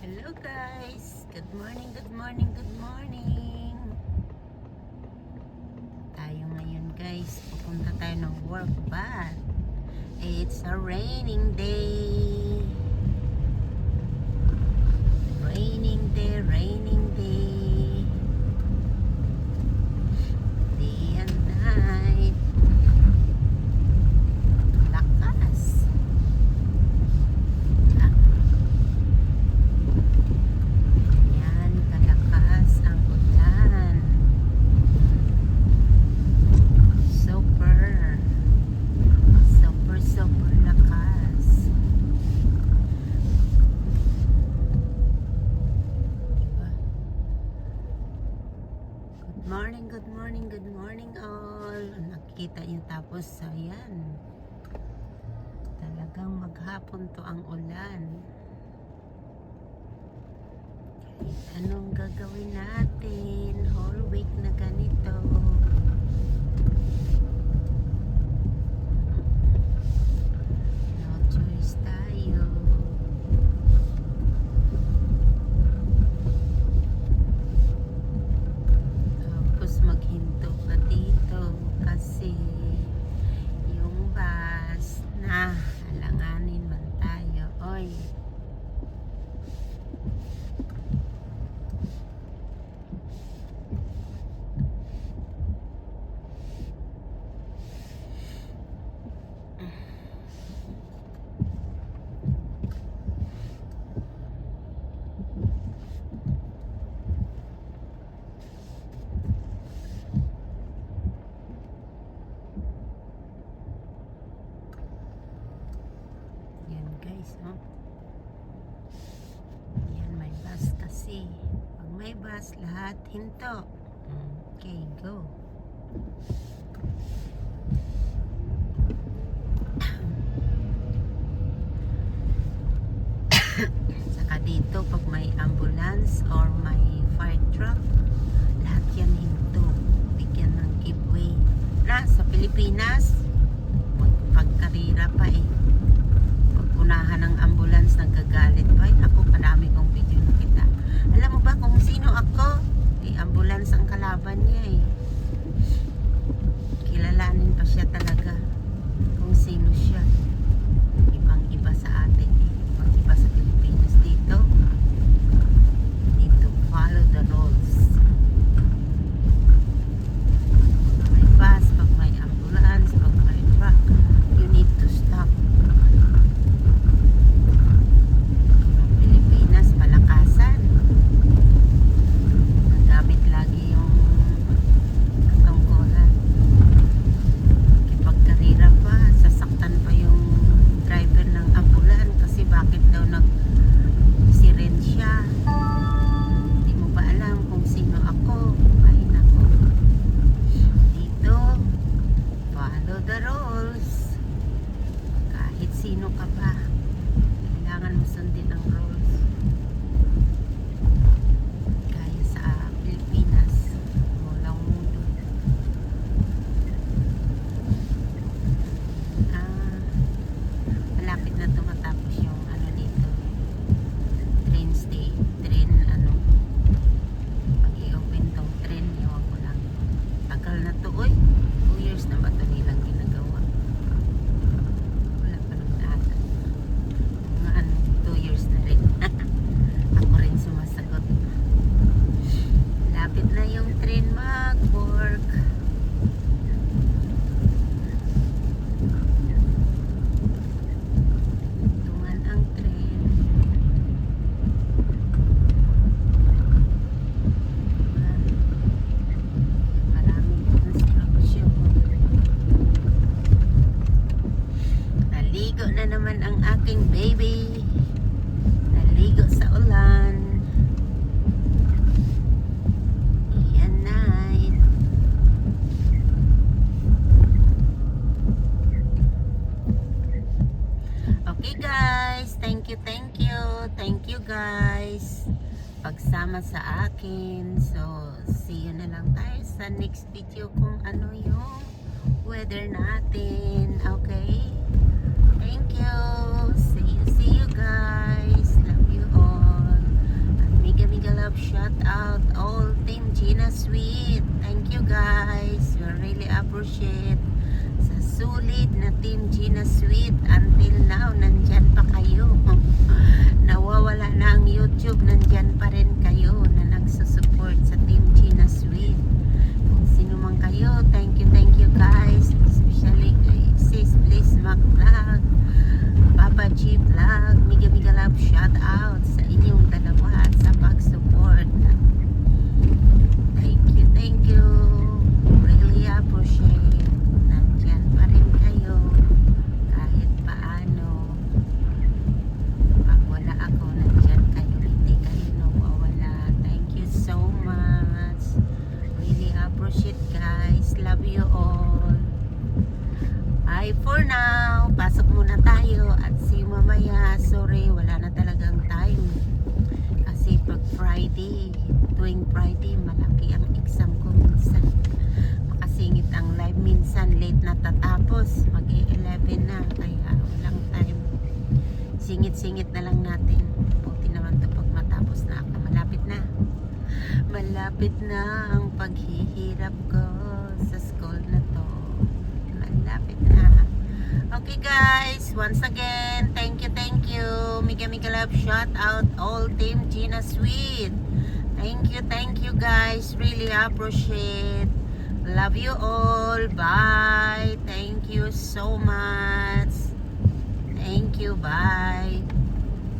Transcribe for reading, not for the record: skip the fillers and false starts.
Hello guys! Good morning, good morning, good morning! Tayo ngayon guys, pupunta tayo ng work but it's a raining day. Raining day, raining day. Day and night. Lakas. Yan, kalakas ang ulan. Super. Super, super lakas. Diba? Good morning, good morning, good morning all. Nakikita niyo tapos ayan. Talagang maghapon to ang ulan. Kahit anong gagawin natin, whole week na ganito. No choice tayo. Tapos maghinto ka dito kasi yung bus na alanganin man tayo. Oy. Yan guys, oh. Yan, may bus kasi. Pag may bus, lahat hinto. Okay, go. Saka dito, pag may ambulance or may fire truck, lahat yan hinto. Bigyan ng giveaway. Sa Pilipinas, pagkarira pa eh. Unahan ng ambulance nagagalit pa. Ako, kadami kong video nakita. Alam mo ba kung sino ako? Ambulance ang kalaban niya eh. Kilalanin pa siya talaga kung sino siya. Ibang iba sa atin eh. Ibang iba sa Pilipinas dito. Need to follow the rules. May bus, pag may ambulance, pag may truck, you need to stop. Pilipinas, palakasan. Nagamit lagi yung katungkulan. Kipagkarira pa, sasaktan pa yung driver ng ambulan kasi bakit daw nag-siren siya. Hindi mo ba alam kung sino ako? Ay nako. Dito, follow the rules. Kahit sino ka pa, kailangan mo sundin ang rules. Kaya sa Pilipinas, walang mundo. Malapit na tumatapos yung ano dito. Train stay. Train ano. Pag i-open tong train, iwan ko lang. Tagal na to, oy. 2 years na ba ito nilang ginagawa? Wala pa nang data. Mga ano, 2 years na rin. Ako rin sumasagot. Lapit na yung train mag-work. Tungan ang train. Maraming construction. Naligo na naman ang aking baby. Naligo sa ulan. Yan na. Okay guys, thank you, thank you. Thank you guys. Pagsama sa akin. So, see you na lang tayo sa next video kung ano yung weather natin. Okay? Thank you. See you guys. Love you all. shout out all Team Gina Sweet. Thank you guys. We really appreciate sa sulit na Team Gina Sweet. Until now, nandyan pa kayo. Nawawala na ang YouTube, nandyan pa rin kayo na nagsusupport sa Team Gina Sweet. Kung sino man kayo, thank you guys. Especially kay Sis Bliss Mac Vlog, Papa G Vlog, Miga Love, shout out sa inyong dalawa sa pag-support. Thank you. Really appreciate. Nandyan pa rin kayo kahit paano. Pag wala ako, nandyan kayo. Hindi kayo nawawala. Thank you so much. Really appreciate guys. Love you all. Bye for now. Pasok muna tayo at see you mamaya. Sorry, wala na talagang time. Kasi pag Friday, tuwing Friday, malaki ang exam ko minsan. Makasingit ang live minsan, late na tatapos. Mag-11 na, kaya walang time. Singit-singit na lang natin. Buti naman to pag matapos na ako. Malapit na. Malapit na ang paghihirap ko sa school na to. Malapit na. Okay guys, once again, thank you. Miga love, shout out all Team Gina Sweet. Thank you guys. Really appreciate. Love you all. Bye. Thank you so much. Thank you. Bye.